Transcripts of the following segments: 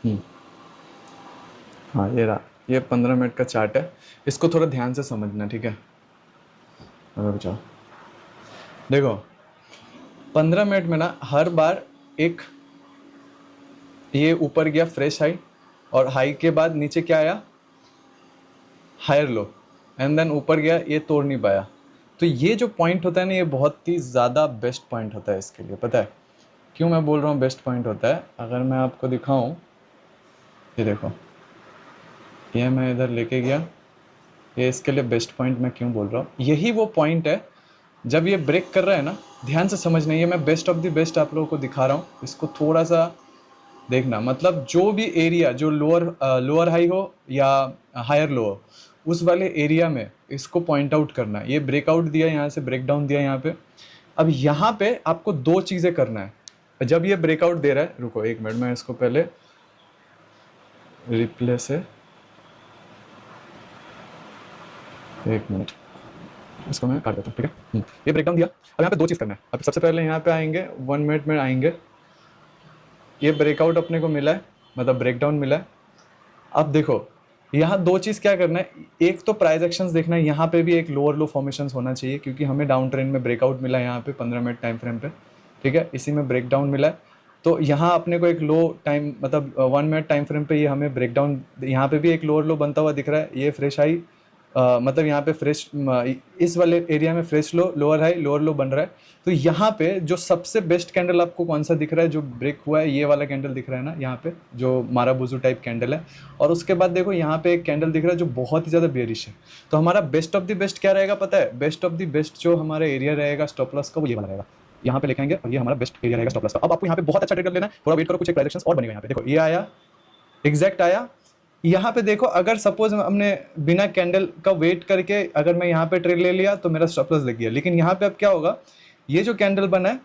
हम्म, हाँ ये रहा, ये 15 मिनट का चार्ट है, इसको थोड़ा ध्यान से समझना, ठीक है। अगर जाओ देखो, 15 मिनट में ना हर बार एक ये ऊपर गया फ्रेश हाई, और हाई के बाद नीचे क्या आया, हायर लो, एंड देन ऊपर गया, ये तोड़ नहीं पाया। तो ये जो पॉइंट होता है ना, ये बहुत ही ज़्यादा बेस्ट पॉइंट होता है इसके लिए। पता है क्यों मैं बोल रहा हूँ बेस्ट पॉइंट होता है? अगर मैं आपको दिखाऊं, ये देखो, ये मैं इधर लेके गया, ये इसके लिए बेस्ट पॉइंट मैं क्यों बोल रहा हूँ, यही वो पॉइंट है जब ये ब्रेक कर रहा है ना, ध्यान से समझना, ये मैं बेस्ट ऑफ द बेस्ट आप लोगों को दिखा रहा हूँ, इसको थोड़ा सा देखना। मतलब जो भी एरिया जो लोअर हाई हो या हायर लो हो, उस वाले एरिया में इसको पॉइंट आउट करना है। ये ब्रेकआउट दिया, यहाँ से ब्रेक डाउन दिया यहाँ पे। अब यहाँ पे आपको दो चीज़ें करना है जब ये ब्रेकआउट दे रहा है। रुको एक मिनट, मैं इसको पहले रिप्ले से, एक मिनट, इसको मैं काट देता हूँ, ठीक है। ये ब्रेकडाउन दिया, अब यहाँ पे दो चीज़ करना है। अब सबसे पहले यहाँ पे आएंगे, 1 मिनट में आएंगे, ये ब्रेकआउट अपने को मिला है, मतलब ब्रेकडाउन मिला है। अब देखो यहाँ दो चीज़ क्या करना है, एक तो प्राइस एक्शंस देखना है, यहाँ पे भी एक लोअर लो फॉर्मेशन होना चाहिए, क्योंकि हमें डाउन ट्रेंड में ब्रेकआउट मिला है यहाँ पे 15 मिनट टाइम फ्रेम पे, ठीक है, इसी में ब्रेकडाउन मिला है। तो यहाँ अपने को एक लो टाइम, मतलब 1 मिनट टाइम फ्रेम पे ये हमें ब्रेकडाउन, यहाँ पे भी एक लोअर लो बनता हुआ दिख रहा है, ये फ्रेश हाई, मतलब यहाँ पे फ्रेश, इस वाले एरिया में fresh low, lower high, lower लो बन रहा है। तो यहाँ पे जो सबसे बेस्ट कैंडल आपको कौन सा दिख रहा है जो ब्रेक हुआ है, ये वाला कैंडल दिख रहा है ना यहाँ पे, जो माराबुजू टाइप कैंडल है। और उसके बाद देखो यहाँ पे एक कैंडल दिख रहा है जो बहुत ही ज़्यादा बेरिश है। तो हमारा बेस्ट ऑफ द बेस्ट क्या रहेगा पता है? बेस्ट ऑफ द बेस्ट जो हमारा एरिया रहेगा स्टॉप लॉस का, वो ये वाला रहेगा, यहाँ पे लिखेंगे, और ये हमारा बेस्ट एरिया रहेगा स्टॉप लॉस का। अब आपको यहाँ पे बहुत अच्छा ट्रेड कर लेना है, थोड़ा वेट करो, कुछ एक ट्रांजैक्शंस और बनेगा। यहाँ पे देखो ये आया, एग्जैक्ट आया। यहाँ पे देखो, अगर सपोज हमने बिना कैंडल का वेट करके अगर मैं यहाँ पे ट्रेड ले लिया तो मेरा स्टॉप लॉस लग गया। लेकिन यहाँ पे अब क्या होगा, ये जो कैंडल बना है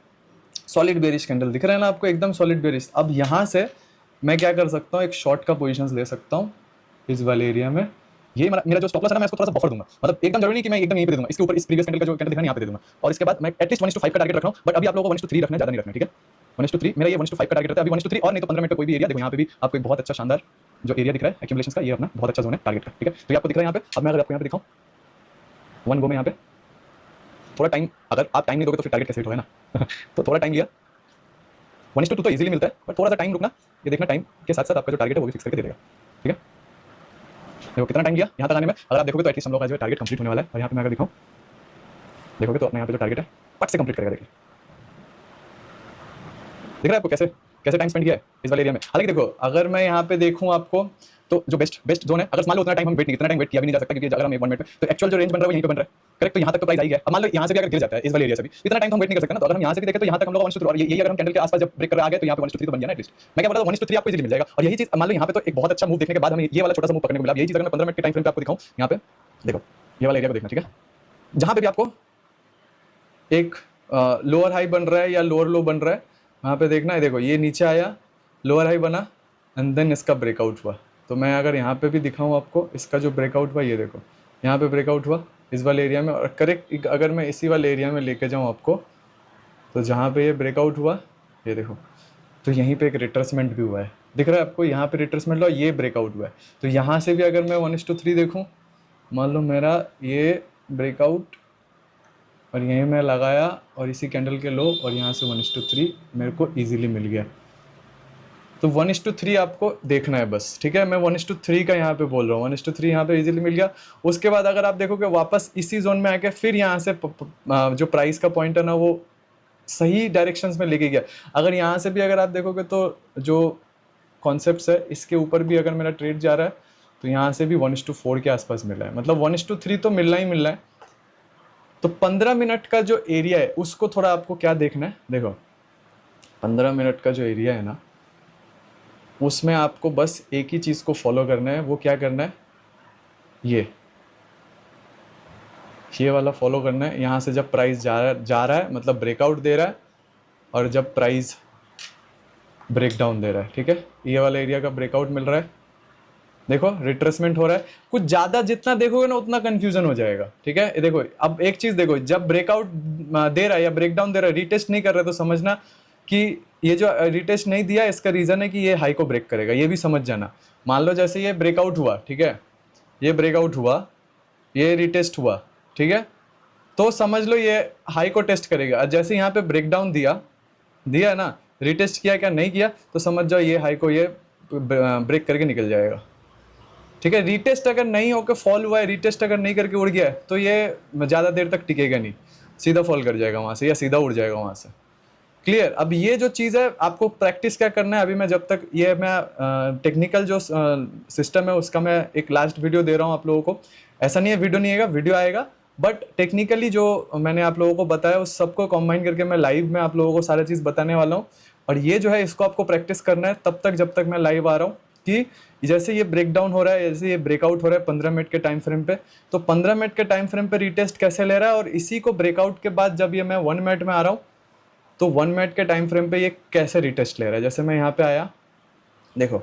सॉलिड बेरिश कैंडल दिख रहा है ना आपको, एकदम सॉलिड बेरिश। अब यहाँ से मैं क्या कर सकता हूँ, एक शॉर्ट का पोजीशंस ले सकता हूँ इस वाले एरिया में। ये मेरा जो स्टॉप लॉस है ना, मैं इसको थोड़ा सा बफर दूंगा, मतलब एकदम जरूरी नहीं कि मैं एकदम यहीं पे दे दूंगा, इसके ऊपर इस प्रीवियस कैंडल का जो कैंडल दिखा यहाँ पे दे दूंगा। और इसके बाद मैं एटलीस्ट 1:5 का टारगेट रख रहा हूँ, बट अभी आप लोगों को 1:3 रखना है, ज्यादा नहीं रखना, ठीक है। 1:3 मेरा, ये 1:5 का टारगेट रहता है अभी, 1:3 और नहीं तो 15 मिनट का कोई भी एरिया। देखो यहाँ पे भी आपको एक बहुत अच्छा शानदार जो एरिया दिख रहा है एक्यूमुलेशंस का, ये अपना बहुत अच्छा जोन है टारगेट का, ठीक है। तो ये आपको दिख रहा है यहाँ पे। अब मैं अगर आपको यहाँ पे दिखाऊँ, वन गो में यहाँ पे थोड़ा टाइम, अगर आप टाइम नहीं दोगे तो फिर टारगेट कैसे हिट होगा ना तो थोड़ा टाइम लिया, 1:2 तो इजीली मिलता है, बट थोड़ा सा टाइम रुकना, ये देखना टाइम के साथ साथ आपका जो टारगेट है वो भी फिक्स करके दे देगा, ठीक है। देखो कितना टाइम लिया यहाँ तक आने में, अगर आप देखोगे तो एटलीस्ट हम लोग का जो टारगेट कंप्लीट होने वाला है। और यहाँ पे मैं अगर दिखाऊँ, देखोगे तो अपने यहाँ पे जो टारगेट है पट से कंप्लीट करेगा। देखिए दिख रहा है आपको कैसे कैसे टाइम स्पेंड किया है इस वाले एरिया में। हालांकि देखो, अगर मैं यहाँ पे देखूँ आपको, तो जो बेस्ट जोन है, अगर मान लो उतना टाइम हम वेट नहीं, इतना टाइम वेट किया भी नहीं जा सकता, क्योंकि अगर हम 1 मिनट में, तो एक्चुअल जो रेंज बन रहा है वो यहीं पे बन रहा है, करेक्ट। तो यहाँ तक तो प्राइस आई है। अब मान लो यहाँ से भी अगर गिर जाता है इस वाले एरिया से भी, इतना टाइम हम वेट नहीं कर सकते ना। तो अगर हम यहाँ से भी देखें तो यहाँ तक हम लोग 1:3, और यही अगर हम कैंडल के आसपास जब ब्रेक कर आ गए तो यहाँ पे 1:3 तो बन गया ना एटलीस्ट। मैं क्या बोल रहा हूँ, 1:3 आपको इजीली मिल जाएगा। और यही चीज मान लो यहाँ पे तो एक बहुत अच्छा मूव देखने के बाद हमें ये वाला छोटा सा मूव पकड़ने को मिला। यही चीज अगर मैं 15 मिनट के टाइम फ्रेम पे आपको दिखाऊँ, यहाँ पे देखो ये वाला एरिया को देखना, ठीक है, जहाँ पे भी आपको एक लोअर हाई बन रहा है या लोअर लो बन रहा है, वहाँ पे देखना है। देखो ये नीचे आया, लोअर हाई बना, एंड देन इसका ब्रेकआउट हुआ। तो मैं अगर यहाँ पे भी दिखाऊँ आपको, इसका जो ब्रेकआउट हुआ, ये देखो यहाँ पे ब्रेकआउट हुआ इस वाले एरिया में। और करेक्ट अगर मैं इसी वाले एरिया में लेके जाऊँ आपको, तो जहाँ पे ये ब्रेकआउट हुआ, ये देखो, तो यहीं पे एक रिट्रेसमेंट भी हुआ है, दिख रहा है आपको, यहाँ पे रिट्रेसमेंट हुआ, ये ब्रेकआउट हुआ है। तो यहाँ से भी अगर मैं 1:3 देखूँ, मान लो मेरा ये ब्रेकआउट, और यहीं मैं लगाया, और इसी कैंडल के लो, और यहाँ से 1:3 मेरे को इजीली मिल गया। तो 1:3 आपको देखना है बस, ठीक है। मैं 1:3 का यहाँ पे बोल रहा हूँ, 1:3 यहाँ पे इजीली मिल गया। उसके बाद अगर आप देखोगे वापस इसी जोन में आके, फिर यहाँ से जो प्राइस का पॉइंट है ना, वो सही डायरेक्शंस में लेके गया। अगर यहाँ से भी अगर आप देखोगे तो जो कॉन्सेप्ट है, इसके ऊपर भी अगर मेरा ट्रेड जा रहा है, तो यहाँ से भी 1:4 के आसपास मिला है, मतलब 1:3 तो मिलना ही मिलना है। तो 15 मिनट का जो एरिया है उसको थोड़ा आपको क्या देखना है, देखो 15 मिनट का जो एरिया है ना, उसमें आपको बस एक ही चीज़ को फॉलो करना है। वो क्या करना है, ये वाला फॉलो करना है। यहाँ से जब प्राइस जा रहा है मतलब ब्रेकआउट दे रहा है, और जब प्राइस ब्रेक डाउन दे रहा है, ठीक है, ये वाला एरिया का ब्रेकआउट मिल रहा है, देखो रिट्रेसमेंट हो रहा है। कुछ ज़्यादा जितना देखोगे ना उतना कंफ्यूजन हो जाएगा, ठीक है। देखो अब एक चीज़ देखो, जब ब्रेकआउट दे रहा है या ब्रेक डाउन दे रहा है, रिटेस्ट नहीं कर रहा है, तो समझना कि ये जो रिटेस्ट नहीं दिया इसका रीज़न है कि ये हाई को ब्रेक करेगा, ये भी समझ जाना। मान लो जैसे ये ब्रेकआउट हुआ, ठीक है, ये ब्रेकआउट हुआ, ये रिटेस्ट हुआ, ठीक है, तो समझ लो ये हाई को टेस्ट करेगा। जैसे यहाँ पे ब्रेकडाउन दिया ना, रिटेस्ट किया क्या नहीं किया, तो समझ जाओ ये हाई को ये ब्रेक करके निकल जाएगा, ठीक है। रिटेस्ट अगर नहीं होकर फॉल हुआ है, रिटेस्ट अगर नहीं करके उड़ गया है, तो ये ज़्यादा देर तक टिकेगा नहीं, सीधा फॉल कर जाएगा वहाँ से या सीधा उड़ जाएगा वहाँ से। क्लियर। अब ये जो चीज़ है आपको प्रैक्टिस क्या करना है, अभी मैं जब तक ये मैं टेक्निकल जो सिस्टम है उसका मैं एक लास्ट वीडियो दे रहा हूँ आप लोगों को। ऐसा नहीं है वीडियो नहीं आएगा, वीडियो आएगा, बट टेक्निकली जो मैंने आप लोगों को बताया उस सबको कंबाइन करके मैं लाइव में आप लोगों को सारी चीज़ बताने वाला हूँ। और ये जो है इसको आपको प्रैक्टिस करना है तब तक जब तक मैं लाइव आ रहा हूँ, कि जैसे ये ब्रेक डाउन हो रहा है, जैसे ये ब्रेकआउट हो रहा है 15 मिनट के टाइम फ्रेम पे, तो 15 मिनट के टाइम फ्रेम पे रिटेस्ट कैसे ले रहा है, और इसी को ब्रेकआउट के बाद जब ये मैं 1 मिनट में आ रहा हूँ तो 1 मिनट के टाइम फ्रेम पे ये कैसे रिटेस्ट ले रहा है। जैसे मैं यहाँ पे आया, देखो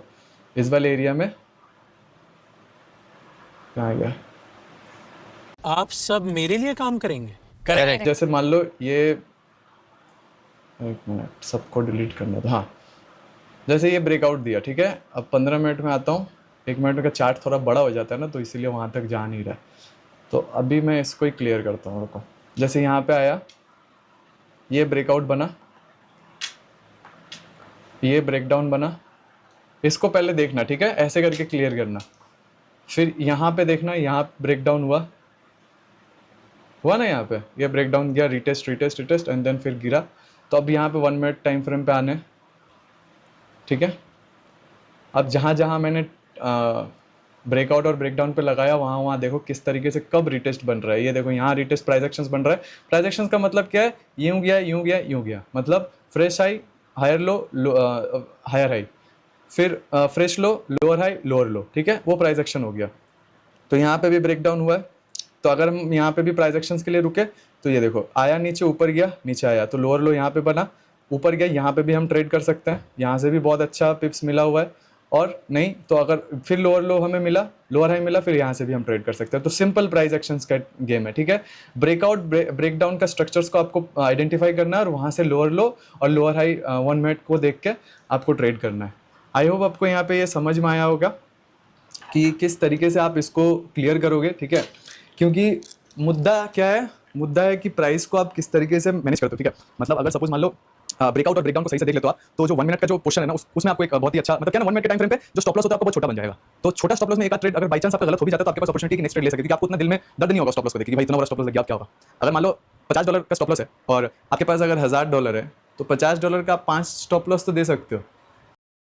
इस वाले एरिया में कहाँ आ गया, आप सब मेरे लिए काम करेंगे। करेक्ट। जैसे मान लो ये, एक मिनट सबको डिलीट करना था, हाँ, जैसे ये ब्रेकआउट दिया, ठीक है, अब 15 मिनट में आता हूँ, 1 मिनट का चार्ट थोड़ा बड़ा हो जाता है ना, तो इसीलिए वहाँ तक जा नहीं रहा। तो अभी मैं इसको ही क्लियर करता हूँ, रुको। जैसे यहाँ पे आया, ये ब्रेकआउट बना, ये ब्रेकडाउन बना, इसको पहले देखना, ठीक है, ऐसे करके क्लियर करना। फिर यहाँ पे देखना, यहाँ ब्रेकडाउन हुआ ना, यहाँ पे ये ब्रेकडाउन गया, retest retest retest and then फिर गिरा। तो अब यहाँ पे 1 मिनट टाइम फ्रेम पे आने, ठीक है। अब जहाँ जहाँ मैंने ब्रेकआउट और ब्रेकडाउन पे लगाया वहाँ देखो किस तरीके से कब रिटेस्ट बन रहा है। ये देखो यहाँ रिटेस्ट प्राइस एक्शंस बन रहा है। प्राइस एक्शंस का मतलब क्या है, यूँ गया यूँ गया यूँ गया, मतलब fresh high higher low, higher high, फिर fresh low lower high lower low, ठीक है, वो प्राइस एक्शन हो गया। तो यहाँ पे भी ब्रेकडाउन हुआ है, तो अगर हम यहाँ पे भी प्राइस एक्शंस के लिए रुके तो ये देखो आया नीचे, ऊपर गया, नीचे आया, तो लोअर लो यहाँ पे बना, ऊपर गया, यहाँ पे भी हम ट्रेड कर सकते हैं, यहाँ से भी बहुत अच्छा पिप्स मिला हुआ है। और नहीं तो अगर फिर लोअर लो हमें मिला, लोअर हाई मिला, फिर यहाँ से भी हम ट्रेड कर सकते हैं। तो सिंपल प्राइस एक्शंस का गेम है, ठीक है। ब्रेकआउट ब्रेकडाउन का स्ट्रक्चर्स को आपको आइडेंटिफाई करना है और वहाँ से लोअर लो और लोअर हाई 1 मिनट को देख के आपको ट्रेड करना है। आई होप आपको यहाँ पे ये समझ में आया होगा कि किस तरीके से आप इसको क्लियर करोगे, ठीक है। क्योंकि मुद्दा क्या है, मुद्दा है कि प्राइस को आप किस तरीके से मैनेज करते हो, ठीक है। मतलब अगर सपोज मान लो ब्रेकआउट और ब्रेकडाउन को सही से देख लेते हो आप, तो जो 1 मिनट का जो पोर्शन है ना उसमें आपको एक बहुत ही अच्छा, मतलब क्या ना, 1 मिनट के टाइम फ्रेम पे जो स्टॉप लॉस होता है आपको बहुत छोटा बन जाएगा। तो छोटा स्टॉप लॉस में एक ट्रेड अगर बाई चांस आपका गलत हो भी जाता है तो आपके पास अपॉर्चुनिटी की नेक्स्ट ट्रेड ले सकते हैं, क्योंकि आपको उतना दिल में दर्द नहीं होगा स्टॉप लॉस को देख के भाई इतना बड़ा स्टॉप लॉस लग गया, क्या होगा। अगर मान लो $50 का स्टॉप लॉस है और आपके पास अगर $1000 है तो $50 का 5 स्टॉप लॉस तो दे सकते हो,